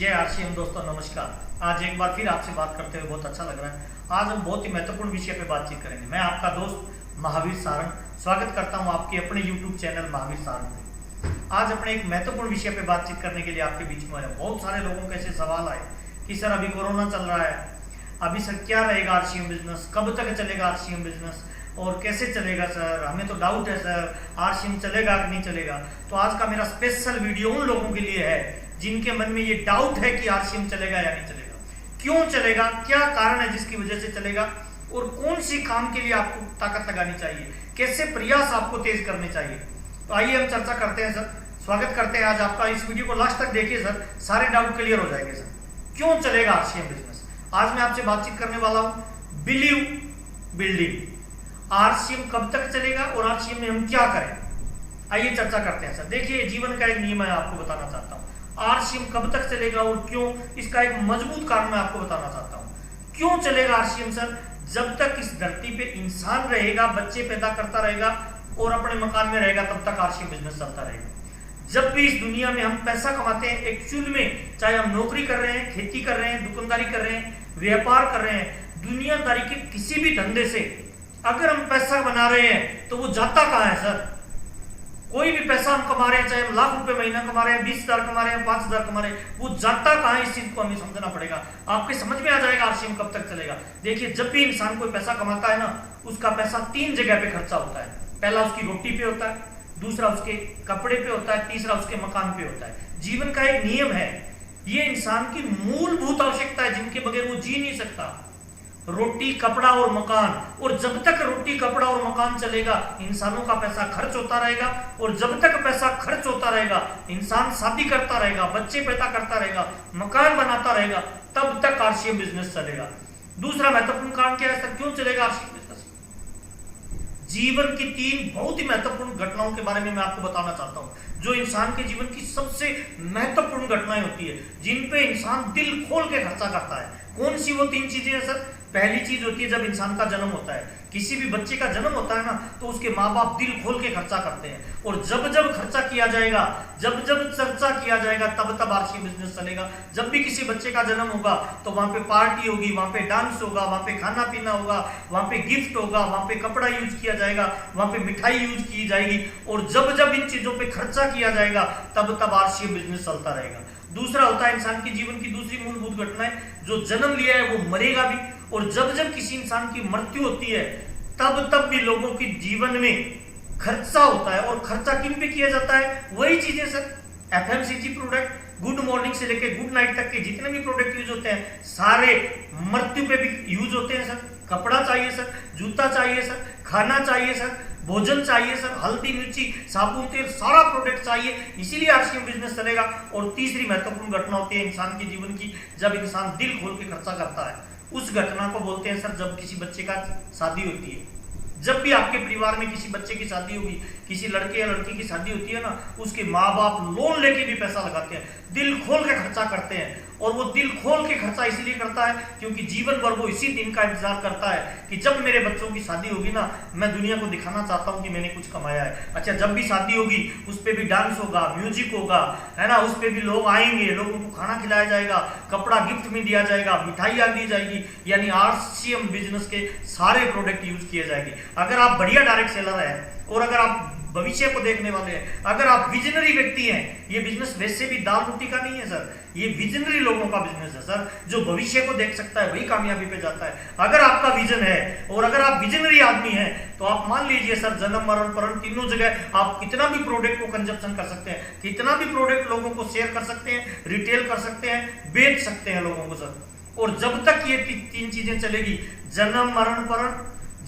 जय आरसीएम दोस्तों, नमस्कार। आज एक बार फिर आपसे बात करते हुए बहुत अच्छा लग रहा है। आज हम बहुत ही महत्वपूर्ण विषय पे बातचीत करेंगे। मैं आपका दोस्त महावीर सारंग स्वागत करता हूं आपके अपने YouTube चैनल महावीर सारंग में। आज अपने एक महत्वपूर्ण विषय पे बातचीत करने के लिए आपके बीच में आया। बहुत सारे लोगों के ऐसे सवाल आए कि सर अभी कोरोना चल रहा है, अभी सर क्या रहेगा आरसीएम बिजनेस, कब तक चलेगा आरसीएम बिजनेस और कैसे चलेगा सर, हमें तो डाउट है सर आरसीएम चलेगा कि नहीं चलेगा। तो आज का मेरा स्पेशल वीडियो उन लोगों के लिए है जिनके मन में ये डाउट है कि आरसीएम चलेगा या नहीं चलेगा, क्यों चलेगा, क्या कारण है जिसकी वजह से चलेगा और कौन सी काम के लिए आपको ताकत लगानी चाहिए, कैसे प्रयास आपको तेज करने चाहिए। तो आइए हम चर्चा करते हैं सर। स्वागत करते हैं आज आपका। इस वीडियो को लास्ट तक देखिए सर, सारे डाउट क्लियर हो जाएंगे सर। क्यों चलेगा आरसीएम बिजनेस, आज मैं आपसे बातचीत करने वाला हूं। बिलीव बिल्डिंग, आरसीएम कब तक चलेगा और आरसीएम में हम क्या करें, आइए चर्चा करते हैं सर। देखिए, जीवन का एक नियम है, आपको बताना चाहता हूं। आरसीएम कब तक चलेगा और क्यों, इसका एक मजबूत कारण मैं आपको बताना चाहता हूं। क्यों चलेगा आरसीएम सर? जब तक इस धरती पे इंसान रहेगा, बच्चे पैदा करता रहेगा और अपने मकान में रहेगा, तब तक आरसीएम बिजनेस चलता रहेगा। जब भी इस दुनिया में हम पैसा कमाते हैं एक्चुअल में, चाहे हम नौकरी कर रहे हैं, खेती कर रहे हैं, दुकानदारी कर रहे हैं, व्यापार कर रहे हैं, दुनियादारी के किसी भी धंधे से अगर हम पैसा बना रहे हैं तो वो जाता कहां है सर? कोई भी पैसा हम कमा रहे हैं, चाहे हम लाख रुपए महीना कमा रहे हैं, 20,000 कमा रहे हैं, 5,000 कमा रहे हैं, वो जाता कहां है? इस चीज को हमें समझना पड़ेगा। आपके समझ में आ जाएगा आरसीएम कब तक चलेगा। देखिए, जब भी इंसान कोई पैसा कमाता है ना, उसका पैसा 3 जगह पे खर्चा होता है। पहला उसकी रोटी पे होता है, दूसरा उसके कपड़े पे होता है, तीसरा उसके मकान पे होता है। जीवन का एक नियम है, ये इंसान की मूलभूत आवश्यकता है जिनके बगैर वो जी नहीं सकता। रोटी, कपड़ा और मकान। और जब तक रोटी, कपड़ा और मकान चलेगा, इंसानों का पैसा खर्च होता रहेगा। और जब तक पैसा खर्च होता रहेगा, इंसान शादी करता रहेगा, बच्चे पैदा करता रहेगा, मकान बनाता रहेगा, तब तक आरसीएम बिजनेस चलेगा। दूसरा महत्वपूर्ण कारण क्या है सर, क्यों चलेगा आरसीएम बिजनेस? जीवन की 3 बहुत ही महत्वपूर्ण घटनाओं के बारे में मैं आपको बताना चाहता हूं, जो इंसान के जीवन की सबसे महत्वपूर्ण घटनाएं होती है, जिन पे इंसान दिल खोल के खर्चा करता है। कौन सी वो 3 चीजें हैं सर? पहली चीज होती है जब इंसान का जन्म होता है, किसी भी बच्चे का जन्म होता है ना, तो उसके माँ बाप दिल खोल के खर्चा करते हैं। और जब जब खर्चा किया जाएगा, जब जब चर्चा किया जाएगा, तब तब आरसीएम बिजनेस चलेगा। जब भी किसी बच्चे का जन्म होगा तो वहां पे पार्टी होगी, वहां पे डांस होगा, वहां पे खाना पीना होगा, वहां पे गिफ्ट होगा, वहां पे कपड़ा यूज किया जाएगा, वहां पे मिठाई यूज की जाएगी। और जब जब इन चीजों पे खर्चा किया जाएगा, तब तब आरसीएम बिजनेस चलता रहेगा। दूसरा होता है इंसान के जीवन की दूसरी मूलभूत घटना है, जो जन्म लिया है वो मरेगा भी। और जब जब किसी इंसान की मृत्यु होती है, तब तब भी लोगों के जीवन में खर्चा होता है। और खर्चा किन पे किया जाता है? वही चीजें sir, FMCG product, good morning से लेके गुड नाइट तक के जितने भी प्रोडक्ट यूज होते हैं, सारे मृत्यु पे भी यूज होते हैं सर। कपड़ा चाहिए सर, जूता चाहिए सर, खाना चाहिए सर, भोजन चाहिए सर, हल्दी, मिर्ची, साबुन, तेल, सारा प्रोडक्ट चाहिए, इसीलिए आरसीएम बिजनेस चलेगा। और तीसरी महत्वपूर्ण घटना होती है इंसान के जीवन की, जब इंसान दिल खोल के खर्चा करता है। उस घटना को बोलते हैं सर, जब किसी बच्चे का शादी होती है। जब भी आपके परिवार में किसी बच्चे की शादी होगी, किसी लड़के या लड़की की शादी होती है ना, उसके माँ बाप लोन लेके भी पैसा लगाते हैं, दिल खोल के खर्चा करते हैं। और वो दिल खोल के खर्चा इसलिए करता है क्योंकि जीवन भर वो इसी दिन का इंतजार करता है कि जब मेरे बच्चों की शादी होगी ना, मैं दुनिया को दिखाना चाहता हूं कि मैंने कुछ कमाया है। अच्छा, जब भी शादी होगी उस पर भी डांस होगा, म्यूजिक होगा, है ना, उस पर भी लोग आएंगे, लोगों को खाना खिलाया जाएगा, कपड़ा गिफ्ट में दिया जाएगा, मिठाइयाँ दी जाएगी, यानी आरसीएम बिजनेस के सारे प्रोडक्ट यूज किए जाएंगे। अगर आप बढ़िया डायरेक्ट सेलर हैं और अगर आप भविष्य को देखने वाले हैं, अगर आप विजनरी व्यक्ति हैं, ये बिजनेस वैसे भी दाल रोटी का नहीं है सर, ये विजनरी लोगों का बिजनेस है सर। जो भविष्य को देख सकता है वही कामयाबी पे जाता है। अगर आपका विजन है और अगर आप विजनरी आदमी हैं, तो आप मान लीजिए सर, जन्म मरण परण तीनों जगह आप कितना भी प्रोडक्ट को कंजप्शन कर सकते हैं, कितना भी प्रोडक्ट लोगों को शेयर कर सकते हैं, रिटेल कर सकते हैं, बेच सकते हैं लोगों को सर। और जब तक ये 3 चीजें चलेगी, जन्म मरण परण,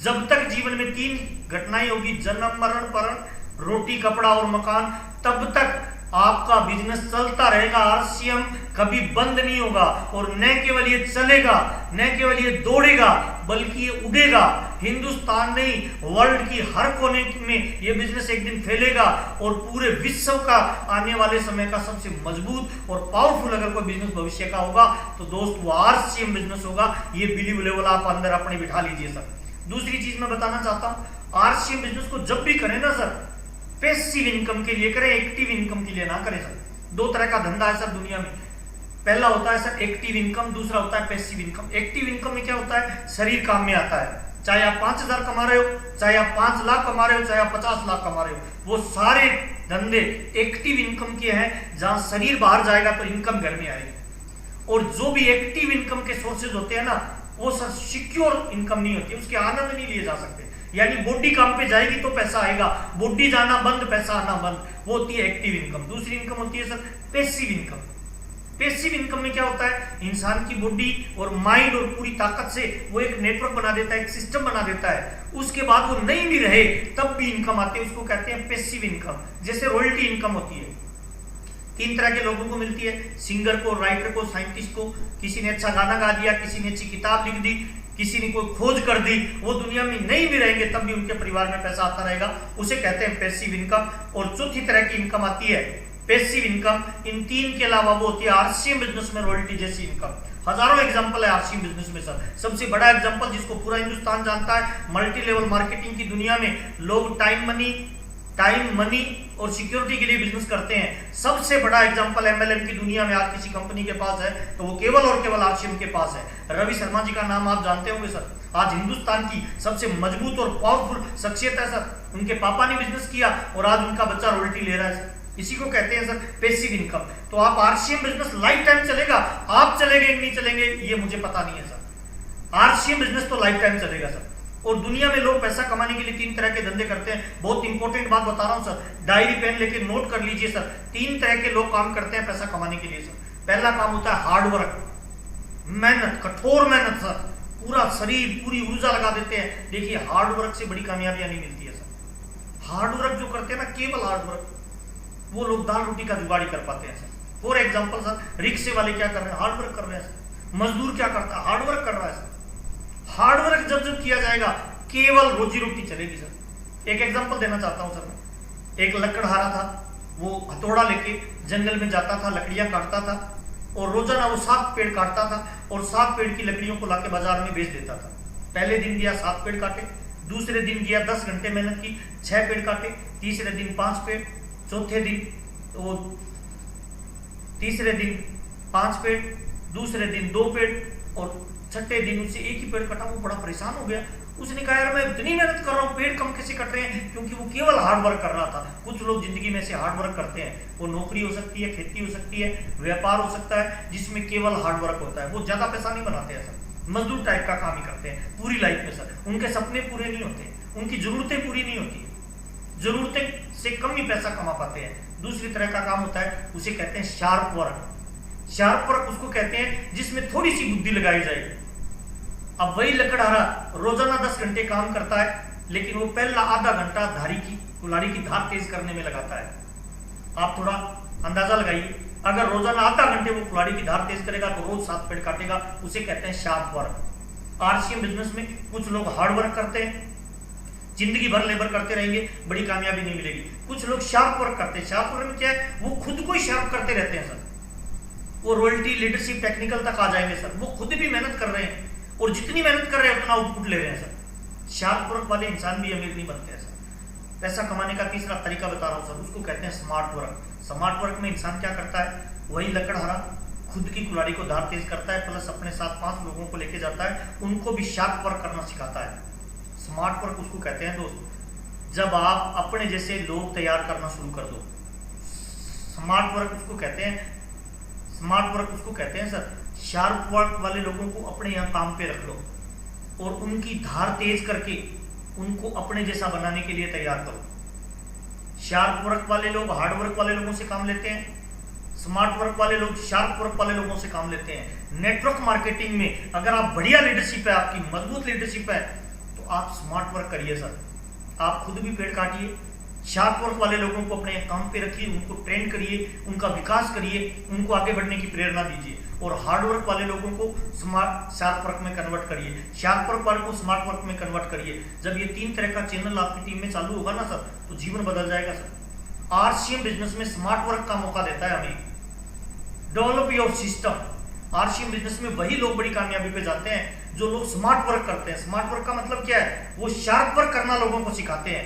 जब तक जीवन में 3 घटनाएं होगी, जन्म मरण परण, रोटी, कपड़ा और मकान, तब तक आपका बिजनेस चलता रहेगा। आरसीएम कभी बंद नहीं होगा। और न केवल ये चलेगा, न केवल ये दौड़ेगा, बल्कि ये उड़ेगा। हिंदुस्तान नहीं, वर्ल्ड की हर कोने में ये बिजनेस एक दिन फैलेगा और पूरे विश्व का आने वाले समय का सबसे मजबूत और पावरफुल अगर कोई बिजनेस भविष्य का होगा तो दोस्त वो आरसीएम बिजनेस होगा। ये बिलीव लेवल आप अंदर अपने बिठा लीजिए सर। दूसरी चीज मैं बताना चाहता हूं, आरसीएम बिजनेस को जब भी करें ना सर, पैसिव इनकम के लिए करें, एक्टिव इनकम के लिए ना करें सर। 2 तरह का धंधा है सर दुनिया में। पहला होता है सर एक्टिव इनकम, दूसरा होता है पैसिव इनकम। एक्टिव इनकम में क्या होता है, शरीर काम में आता है। चाहे आप 5,000 कमा रहे हो, चाहे आप 5 लाख कमा रहे हो, चाहे आप 50 लाख कमा रहे हो, वो सारे धंधे एक्टिव इनकम के हैं, जहां शरीर बाहर जाएगा तो इनकम घर में आएगी। और जो भी एक्टिव इनकम के सोर्सेज होते हैं ना, वो सर सिक्योर इनकम नहीं होती, उसके आनंद नहीं लिए जा सकते। यानी बॉडी काम पे जाएगी तो पैसा आएगा, बॉडी जाना बंद पैसा आना बंद, वो होती है एक्टिव इनकम। दूसरी इनकम होती है sir passive income. Passive income में क्या होता है, इंसान की बॉडी और माइंड और पूरी ताकत से वो एक नेटवर्क बना देता है, एक सिस्टम बना देता है, उसके बाद वो नहीं भी रहे तब भी इनकम आती है, उसको कहते हैं पैसिव इनकम। जैसे रॉयल्टी इनकम होती है, 3 तरह के लोगों को मिलती है, सिंगर को, राइटर को, साइंटिस्ट को। किसी ने अच्छा गाना गा दिया, किसी ने अच्छी किताब लिख दी, किसी ने कोई खोज कर दी, वो दुनिया में नहीं भी रहेंगे तब भी उनके परिवार में पैसा आता रहेगा, उसे कहते हैं पैसिव इनकम। और चौथी तरह की इनकम आती है पैसिव इनकम। इन 3 के अलावा वो होती है आरसीएम बिजनेस में रॉयल्टी जैसी इनकम। हजारों एग्जांपल है आरसीएम बिजनेस में सर। सबसे बड़ा एग्जांपल जिसको पूरा हिंदुस्तान जानता है, मल्टी लेवल मार्केटिंग की दुनिया में लोग टाइम मनी और सिक्योरिटी के लिए बिजनेस करते हैं। सबसे बड़ा एग्जांपल एमएलएम की दुनिया में आज किसी कंपनी के पास है तो वो केवल और केवल आरसीएम के पास है। रवि शर्मा जी का नाम आप जानते होंगे सर, आज हिंदुस्तान की सबसे मजबूत और पावरफुल शख्सियत है सर। उनके पापा ने बिजनेस किया और आज उनका बच्चा रॉयल्टी ले रहा है सर। इसी को कहते हैं सर पैसिव इनकम। तो आप आरसीएम बिजनेस लाइफ टाइम चलेगा, आप चलेंगे नहीं चलेंगे ये मुझे पता नहीं है सर। आरसीएम बिजनेस तो लाइफ टाइम चलेगा सर। और दुनिया में लोग पैसा कमाने के लिए 3 तरह के धंधे करते हैं। बहुत इंपॉर्टेंट बात बता रहा हूं सर, डायरी पेन लेके नोट कर लीजिए सर। 3 तरह के लोग काम करते हैं पैसा कमाने के लिए सर। पहला काम होता है हार्ड वर्क, मेहनत, कठोर मेहनत सर, पूरा शरीर पूरी ऊर्जा लगा देते हैं। देखिए हार्ड वर्क से बड़ी कामयाबियां नहीं मिलती है सर। हार्ड वर्क जो करते हैं ना, केवल हार्ड वर्क, वो लोग दाल रोटी का जुगाड़ी कर पाते हैं सर। फॉर एग्जाम्पल सर, रिक्शे वाले क्या कर रहे हैं, हार्ड वर्क कर रहे हैं सर। मजदूर क्या करता है, हार्ड वर्क कर रहा है सर। हार्ड वर्क जब किया जाएगा केवल रोजी रोटी चलेगी सर। एक एग्जांपल देना चाहता हूं सर मैं। एक लकड़हारा था, वो हथौड़ा लेके जंगल में जाता था, लकड़ियां काटता था और रोजाना वो 7 पेड़ काटता था और 7 पेड़ की लकड़ियों को लाके बाजार में बेच देता था। पहले दिन गया 7 पेड़ काटे, दूसरे दिन गया 10 घंटे मेहनत की 6 पेड़ काटे, तीसरे दिन 5 पेड़, चौथे दिन वो तीसरे दिन 5 पेड़, दूसरे दिन 2 पेड़ और छठे दिन उससे एक ही पेड़ कटा। वो बड़ा परेशान हो गया। उसने कहा यार मैं इतनी मेहनत कर रहा हूँ, पेड़ कम कैसे कट रहे हैं, क्योंकि वो केवल हार्ड वर्क कर रहा था। कुछ लोग जिंदगी में से हार्ड वर्क करते हैं, वो नौकरी हो सकती है, खेती हो सकती है, व्यापार हो सकता है, जिसमें केवल हार्ड वर्क होता है। वो ज्यादा पैसा नहीं बनाते हैं सर, मजदूर टाइप का काम ही करते हैं पूरी लाइफ में सर। उनके सपने पूरे नहीं होते, उनकी जरूरतें पूरी नहीं होती, जरूरतें से कम ही पैसा कमा पाते हैं। दूसरी तरह का काम होता है, उसे कहते हैं शार्प वर्क। शार्प वर्क उसको कहते हैं जिसमें थोड़ी सी बुद्धि लगाई जाए। अब वही लकड़हारा रोजाना 10 घंटे काम करता है, लेकिन वो पहला आधा घंटा कुल्हाड़ी की धार तेज करने में लगाता है। आप थोड़ा अंदाजा लगाइए, अगर रोजाना आधा घंटे वो कुल्हाड़ी की धार तेज करेगा तो रोज 7 पेड़ काटेगा, उसे कहते हैं शार्प वर्क। आरसीएम बिजनेस में कुछ लोग हार्ड वर्क करते हैं, जिंदगी भर लेबर करते रहेंगे, बड़ी कामयाबी नहीं मिलेगी। कुछ लोग शार्प वर्क करते हैं। शार्प वर्क में क्या है, वो खुद को ही शार्प करते रहते हैं सर। वो रॉयल्टी, लीडरशिप, टेक्निकल तक आ जाएंगे सर। वो खुद भी मेहनत कर रहे हैं और जितनी मेहनत कर रहे हैं उतना आउटपुट ले रहे हैं सर। शार्प वर्क वाले इंसान भी अमीर नहीं बनते हैं सर। पैसा कमाने का तीसरा तरीका बता रहा हूं सर, उसको कहते हैं स्मार्ट वर्क। स्मार्ट वर्क में इंसान क्या करता है, वही लकड़हारा खुद की कुल्हाड़ी को धार तेज करता है, प्लस अपने साथ 5 लोगों को लेके जाता है, उनको भी शार्प वर्क करना सिखाता है। स्मार्ट वर्क उसको कहते हैं दोस्त, जब आप अपने जैसे लोग तैयार करना शुरू कर दो। स्मार्ट वर्क उसको कहते हैं, स्मार्ट वर्क उसको कहते हैं सर। शार्प वर्क वाले लोगों को अपने यहाँ काम पे रख लो और उनकी धार तेज करके उनको अपने जैसा बनाने के लिए तैयार करो। शार्प वर्क वाले लोग हार्ड वर्क वाले लोगों से काम लेते हैं, स्मार्ट वर्क वाले लोग शार्प वर्क वाले लोगों से काम लेते हैं। नेटवर्क मार्केटिंग में अगर आप बढ़िया लीडरशिप है, आपकी मजबूत लीडरशिप है, तो आप स्मार्ट वर्क करिए सर। आप खुद भी पेड़ काटिए, शार्प वर्क वाले लोगों को अपने काम पे रखिए, उनको ट्रेन करिए, उनका विकास करिए, उनको आगे बढ़ने की प्रेरणा दीजिए। और हार्ड वर्क वाले लोगों को शार्प वर्क में कन्वर्ट करिए, शार्प वर्क वाले को स्मार्ट वर्क में कन्वर्ट करिए। जब ये 3 तरह का चैनल आपकी टीम में चालू होगा ना सर, तो जीवन बदल जाएगा सर। आरसीएम बिजनेस में स्मार्ट वर्क का मौका देता है हमें। Develop your system. RCM business में वही लोग बड़ी कामयाबी पे जाते हैं जो लोग स्मार्ट वर्क करते हैं। स्मार्ट वर्क का मतलब क्या है, वो शार्प वर्क करना लोगों को सिखाते हैं,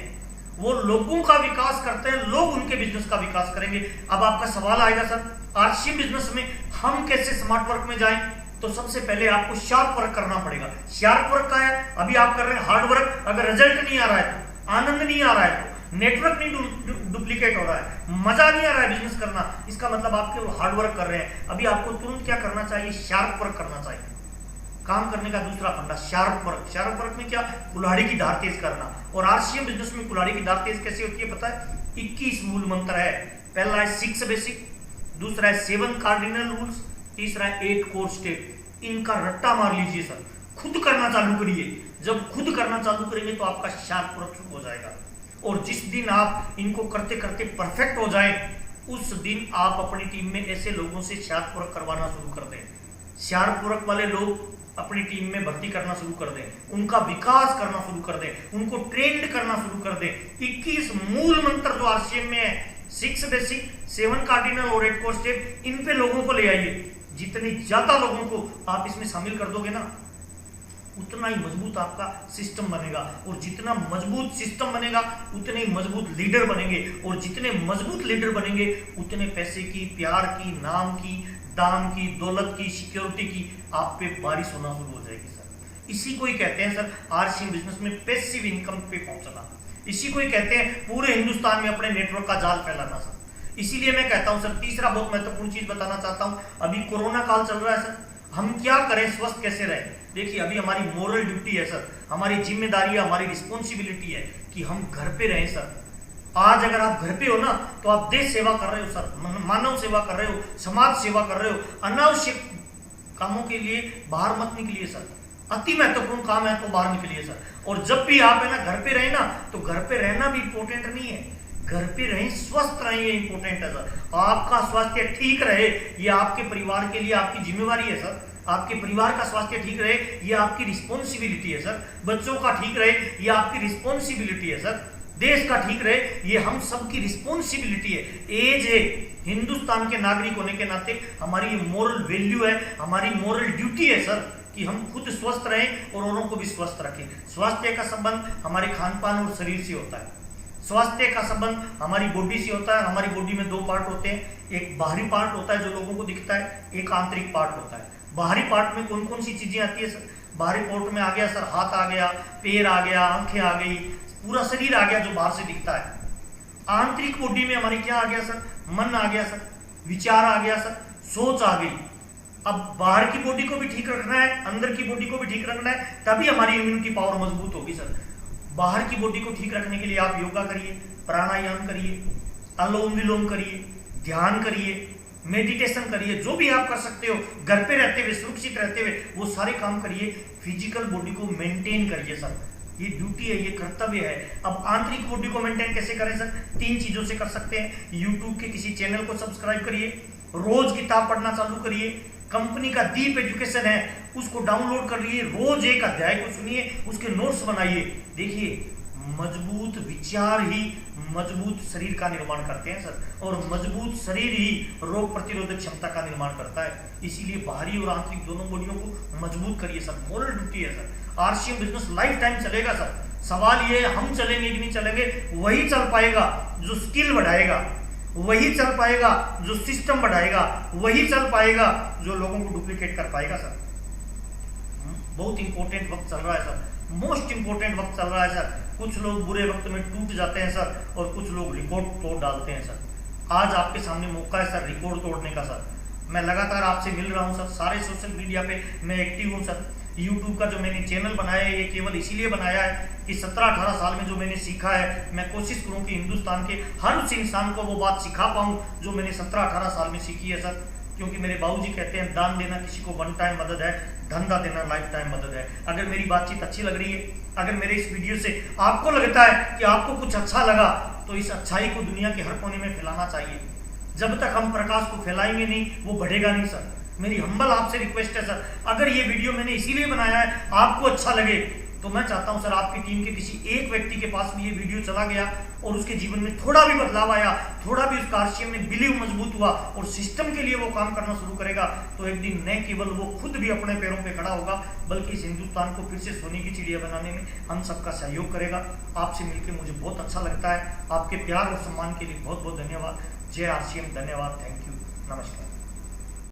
वो लोगों का विकास करते हैं, लोग उनके बिजनेस का विकास करेंगे। अब आपका सवाल आएगा सर, आरसीएम बिजनेस में हम कैसे स्मार्ट वर्क में जाएं, तो सबसे पहले आपको शार्प वर्क करना पड़ेगा। शार्प वर्क का है, अभी आप कर रहे हैं हार्ड वर्क, अगर रिजल्ट नहीं आ रहा है तो, आनंद नहीं आ रहा है तो, नेटवर्क नहीं डुप्लीकेट हो रहा है, मजा नहीं आ रहा है बिजनेस करना, इसका मतलब आपके हार्ड वर्क कर रहे हैं। अभी आपको तुरंत क्या करना चाहिए, शार्प वर्क करना चाहिए। काम करने का दूसरा फंडा शार्प वर्क। शार्प वर्क में क्या, कुल्हाड़ी की धार तेज करना। और आरसीएम बिजनेस में कुल्हाड़ी की धार तेज कैसे होती है पता है, 21 मूल मंत्र है। पहला है 6 बेसिक, दूसरा है 7 कार्डिनल रूल्स, तीसरा है 8 कोर स्टेप। इनका रट्टा मार लीजिए सर, खुद करना चालू करिए। जब खुद करना चालू करेंगे तो आपका शार्प वर्क शुरू हो जाएगा। और जिस दिन आप इनको करते करते परफेक्ट हो जाएं, उस दिन आप अपनी टीम में ऐसे लोगों से शार्प वर्क करवाना शुरू कर दें। शार्प वर्क वाले लोग अपनी टीम में भर्ती करना शुरू कर दें, उनका विकास करना शुरू कर दें, उनको ट्रेंड करना शुरू कर दें। 21 मूल मंत्र जो आरसीएम में है, 6 बेसिक, 7 कार्डिनल और 8 कोर स्टेप, इन पे लोगों को ले आइए। जितने ज्यादा लोगों को आप इसमें शामिल कर दोगे ना, उतना ही मजबूत आपका सिस्टम बनेगा। और जितना मजबूत सिस्टम बनेगा उतने ही मजबूत लीडर बनेंगे। और जितने मजबूत लीडर बनेंगे उतने पैसे की, प्यार की, नाम की, दाम की, दौलत की, सिक्योरिटी की आप पे बारिश होना शुरू हो जाएगी सर। इसी को ही कहते हैं सर आरसीएम बिजनेस में पैसिव इनकम पे पहुंचना। इसी को ही कहते हैं पूरे हिंदुस्तान में अपने नेटवर्क का जाल फैलाना सर। इसीलिए मैं कहता हूं सर, तीसरा बहुत महत्वपूर्ण चीज बताना चाहता हूं। अभी कोरोना काल चल रहा है सर, हम क्या करें, स्वस्थ कैसे रहें। देखिए अभी हमारी मोरल ड्यूटी है सर, हमारी जिम्मेदारी है, हमारी रिस्पॉन्सिबिलिटी है कि हम घर पे रहें सर। आज अगर आप घर पे हो ना, तो आप देश सेवा कर रहे हो सर, मानव सेवा कर रहे हो, समाज सेवा कर रहे हो। अनावश्यक कामों के लिए बाहर मत निकलिए सर, अति महत्वपूर्ण काम है तो बाहर निकलिए सर। और जब भी आप है ना घर पे रहे ना, तो घर पे रहना भी इंपॉर्टेंट नहीं है, घर पे रहें, स्वस्थ रहें, ये इंपॉर्टेंट है सर। आपका स्वास्थ्य ठीक रहे, ये आपके परिवार के लिए आपकी जिम्मेवारी है सर। आपके परिवार का स्वास्थ्य ठीक रहे, ये आपकी रिस्पॉन्सिबिलिटी है सर। बच्चों का ठीक रहे, ये आपकी रिस्पॉन्सिबिलिटी है सर। देश का ठीक रहे, ये हम सबकी रिस्पॉन्सिबिलिटी है। एज है, हिंदुस्तान के नागरिक होने के नाते हमारी ये मोरल वैल्यू है, हमारी मोरल ड्यूटी है सर कि हम खुद स्वस्थ रहें और औरों को भी स्वस्थ रखें। स्वास्थ्य का संबंध हमारे खान पान और शरीर से होता है। स्वास्थ्य का संबंध हमारी बॉडी से होता है। हमारी बॉडी में 2 पार्ट होते हैं, एक बाहरी पार्ट होता है जो लोगों को दिखता है, एक आंतरिक पार्ट होता है। बाहरी पार्ट में कौन कौन सी चीजें आती है सर, बाहरी पार्ट में आ गया सर, हाथ आ गया, पैर आ गया, आंखें आ गई, पूरा शरीर आ गया जो बाहर से दिखता है। आंतरिक बॉडी में हमारी क्या आ गया सर, मन आ गया सर, विचार आ गया सर, सोच आ गई। अब बाहर की बॉडी को भी ठीक रखना है, अंदर की बॉडी को भी ठीक रखना है, तभी हमारी इम्यूनिटी पावर मजबूत होगी सर। बाहर की बॉडी को ठीक रखने के लिए आप योगा करिए, प्राणायाम करिए, अनुलोम विलोम करिए, ध्यान करिए, मेडिटेशन करिए, जो भी आप कर सकते हो घर पे रहते हुए, सुरक्षित रहते हुए, वो सारे काम करिए। फिजिकल बॉडी को मेंटेन करिए सर, ये ड्यूटी है, ये कर्तव्य है। अब आंतरिक बॉडी को मेंटेन कैसे करें सर, 3 चीजों से कर सकते हैं। यूट्यूब के किसी चैनल को सब्सक्राइब करिए, रोज किताब पढ़ना चालू करिए, कंपनी का दीप एजुकेशन है उसको डाउनलोड कर लिए, रोज एक अध्याय को सुनिए, उसके नोट्स बनाइए। देखिए मजबूत विचार ही मजबूत शरीर का निर्माण करते हैं सर, और मजबूत शरीर ही रोग प्रतिरोधक क्षमता का निर्माण करता है। इसीलिए बाहरी और आंतरिक दोनों बॉडियों को मजबूत करिए सर, मोरल ड्यूटी है sir. RCM business life time चलेगा सर। सवाल ये हम चलेंगे कि नहीं चलेंगे, वही चल पाएगा जो स्किल बढ़ाएगा, वही चल पाएगा जो सिस्टम बढ़ाएगा, वही चल पाएगा जो लोगों को डुप्लीकेट कर पाएगा सर। बहुत इंपॉर्टेंट वक्त चल रहा है सर, मोस्ट इंपॉर्टेंट वक्त चल रहा है सर। कुछ लोग बुरे वक्त में टूट जाते हैं सर, और कुछ लोग रिकॉर्ड तोड़ डालते हैं सर। आज आपके सामने मौका है सर रिकॉर्ड तोड़ने का सर। मैं लगातार आपसे मिल रहा हूं सर, सारे सोशल मीडिया पे मैं एक्टिव हूं सर। यूट्यूब का जो मैंने चैनल बनाया है, ये केवल इसीलिए बनाया है कि 17-18 साल में जो मैंने सीखा है, मैं कोशिश करूं कि हिंदुस्तान के हर उस इंसान को वो बात सिखा पाऊं जो मैंने 17-18 साल में सीखी है सर। क्योंकि मेरे बाबूजी कहते हैं दान देना किसी को 1 टाइम मदद है, धंधा देना लाइफ टाइम मदद है। अगर मेरी बातचीत अच्छी लग रही है, अगर मेरे इस वीडियो से आपको लगता है कि आपको कुछ अच्छा लगा, तो इस अच्छाई को दुनिया के हर कोने में फैलाना चाहिए। जब तक हम प्रकाश को फैलाएंगे नहीं, वो बढ़ेगा नहीं सर। मेरी हम्बल आपसे रिक्वेस्ट है सर, अगर ये वीडियो मैंने इसीलिए बनाया है आपको अच्छा लगे, तो मैं चाहता हूं सर आपकी टीम के किसी एक व्यक्ति के पास भी ये वीडियो चला गया और उसके जीवन में थोड़ा भी बदलाव आया, थोड़ा भी उसका आरसीएम में बिलीव मजबूत हुआ और सिस्टम के लिए वो काम करना शुरू करेगा, तो एक दिन न केवल वो खुद भी अपने पैरों पे खड़ा होगा, बल्कि इस हिंदुस्तान को फिर से सोने की चिड़िया बनाने में हम सबका सहयोग करेगा। आपसे मिलकर मुझे बहुत अच्छा लगता है। आपके प्यार और सम्मान के लिए बहुत बहुत धन्यवाद। जय आरसीएम, धन्यवाद, थैंक यू। नमस्कार।